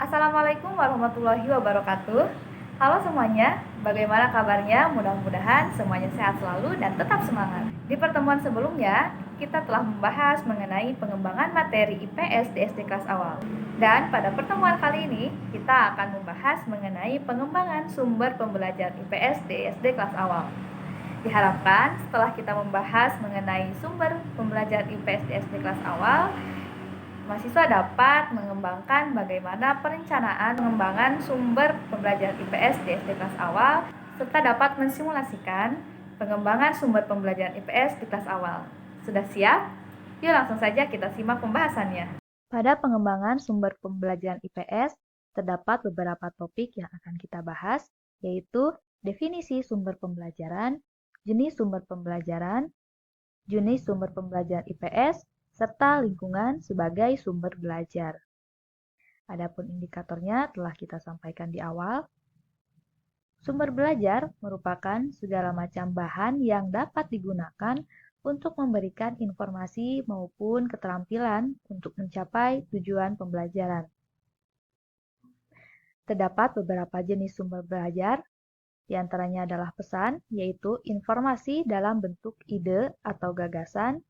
Assalamualaikum warahmatullahi wabarakatuh. Halo semuanya, bagaimana kabarnya? Mudah-mudahan semuanya sehat selalu dan tetap semangat. Di pertemuan sebelumnya, kita telah membahas mengenai pengembangan materi IPS di SD kelas awal. Dan pada pertemuan kali ini, kita akan membahas mengenai pengembangan sumber pembelajaran IPS di SD kelas awal. Diharapkan setelah kita membahas mengenai sumber pembelajaran IPS di SD kelas awal, mahasiswa dapat mengembangkan bagaimana perencanaan pengembangan sumber pembelajaran IPS di SD kelas awal, serta dapat mensimulasikan pengembangan sumber pembelajaran IPS di kelas awal. Sudah siap? Yuk langsung saja kita simak pembahasannya. Pada pengembangan sumber pembelajaran IPS, terdapat beberapa topik yang akan kita bahas, yaitu definisi sumber pembelajaran, jenis sumber pembelajaran, IPS, serta lingkungan sebagai sumber belajar. Adapun indikatornya telah kita sampaikan di awal. Sumber belajar merupakan segala macam bahan yang dapat digunakan untuk memberikan informasi maupun keterampilan untuk mencapai tujuan pembelajaran. Terdapat beberapa jenis sumber belajar, di antaranya adalah pesan, yaitu informasi dalam bentuk ide atau gagasan,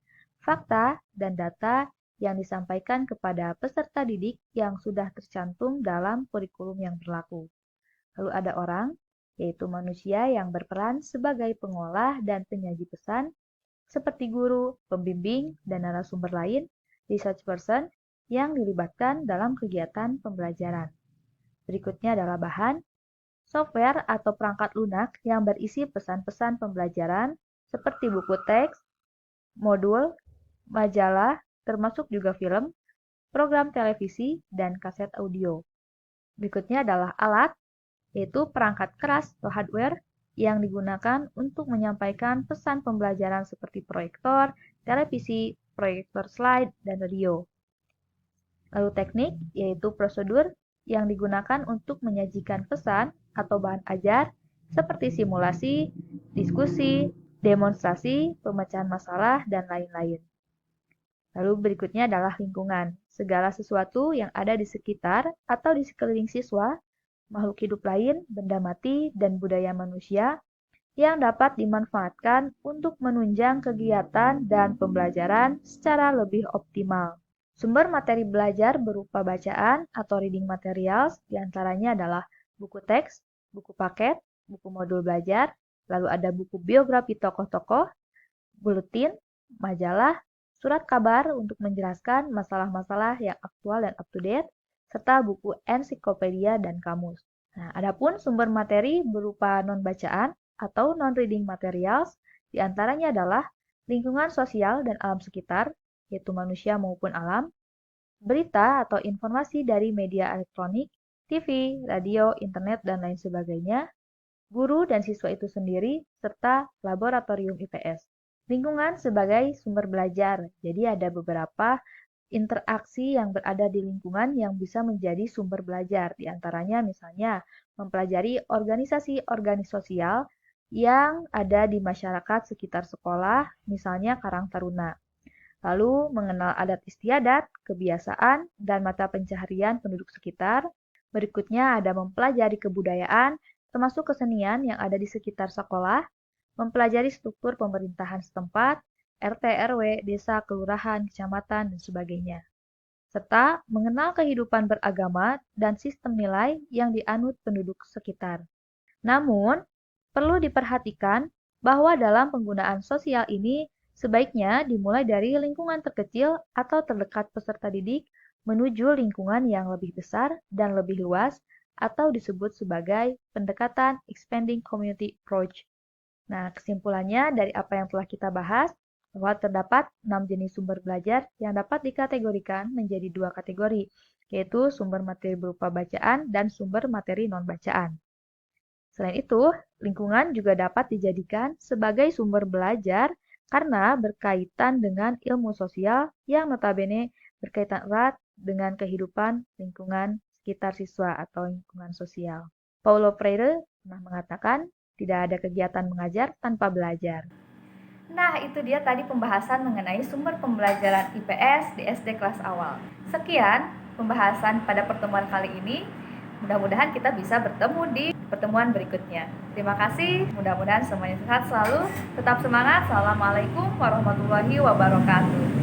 fakta, dan data yang disampaikan kepada peserta didik yang sudah tercantum dalam kurikulum yang berlaku. Lalu ada orang, yaitu manusia yang berperan sebagai pengolah dan penyaji pesan, seperti guru, pembimbing, dan narasumber lain, research person, yang dilibatkan dalam kegiatan pembelajaran. Berikutnya adalah bahan, software atau perangkat lunak yang berisi pesan-pesan pembelajaran, seperti buku teks, modul, majalah, termasuk juga film, program televisi, dan kaset audio. Berikutnya adalah alat, yaitu perangkat keras atau hardware yang digunakan untuk menyampaikan pesan pembelajaran seperti proyektor, televisi, proyektor slide, dan radio. Lalu teknik, yaitu prosedur yang digunakan untuk menyajikan pesan atau bahan ajar seperti simulasi, diskusi, demonstrasi, pemecahan masalah, dan lain-lain. Lalu berikutnya adalah lingkungan, segala sesuatu yang ada di sekitar atau di sekeliling siswa, makhluk hidup lain, benda mati, dan budaya manusia yang dapat dimanfaatkan untuk menunjang kegiatan dan pembelajaran secara lebih optimal. Sumber materi belajar berupa bacaan atau reading materials diantaranya adalah buku teks, buku paket, buku modul belajar, lalu ada buku biografi tokoh-tokoh, buletin, majalah, surat kabar untuk menjelaskan masalah-masalah yang aktual dan up-to-date, serta buku ensiklopedia dan kamus. Nah, adapun sumber materi berupa non-bacaan atau non-reading materials diantaranya adalah lingkungan sosial dan alam sekitar, yaitu manusia maupun alam, berita atau informasi dari media elektronik, TV, radio, internet, dan lain sebagainya, guru dan siswa itu sendiri, serta laboratorium IPS. Lingkungan sebagai sumber belajar, jadi ada beberapa interaksi yang berada di lingkungan yang bisa menjadi sumber belajar. Di antaranya misalnya mempelajari organisasi-organisasi sosial yang ada di masyarakat sekitar sekolah, misalnya Karang Taruna. Lalu mengenal adat istiadat, kebiasaan, dan mata pencaharian penduduk sekitar. Berikutnya ada mempelajari kebudayaan, termasuk kesenian yang ada di sekitar sekolah, mempelajari struktur pemerintahan setempat, RT, RW, desa, kelurahan, kecamatan, dan sebagainya. Serta mengenal kehidupan beragama dan sistem nilai yang dianut penduduk sekitar. Namun, perlu diperhatikan bahwa dalam penggunaan sosial ini sebaiknya dimulai dari lingkungan terkecil atau terdekat peserta didik menuju lingkungan yang lebih besar dan lebih luas atau disebut sebagai pendekatan expanding community approach. Nah, kesimpulannya dari apa yang telah kita bahas, bahwa terdapat 6 jenis sumber belajar yang dapat dikategorikan menjadi 2 kategori, yaitu sumber materi berupa bacaan dan sumber materi non-bacaan. Selain itu, lingkungan juga dapat dijadikan sebagai sumber belajar karena berkaitan dengan ilmu sosial yang notabene berkaitan erat dengan kehidupan lingkungan sekitar siswa atau lingkungan sosial. Paulo Freire pernah mengatakan, tidak ada kegiatan mengajar tanpa belajar. Nah, itu dia tadi pembahasan mengenai sumber pembelajaran IPS di SD kelas awal. Sekian pembahasan pada pertemuan kali ini. Mudah-mudahan kita bisa bertemu di pertemuan berikutnya. Terima kasih, mudah-mudahan semuanya sehat selalu. Tetap semangat. Assalamualaikum warahmatullahi wabarakatuh.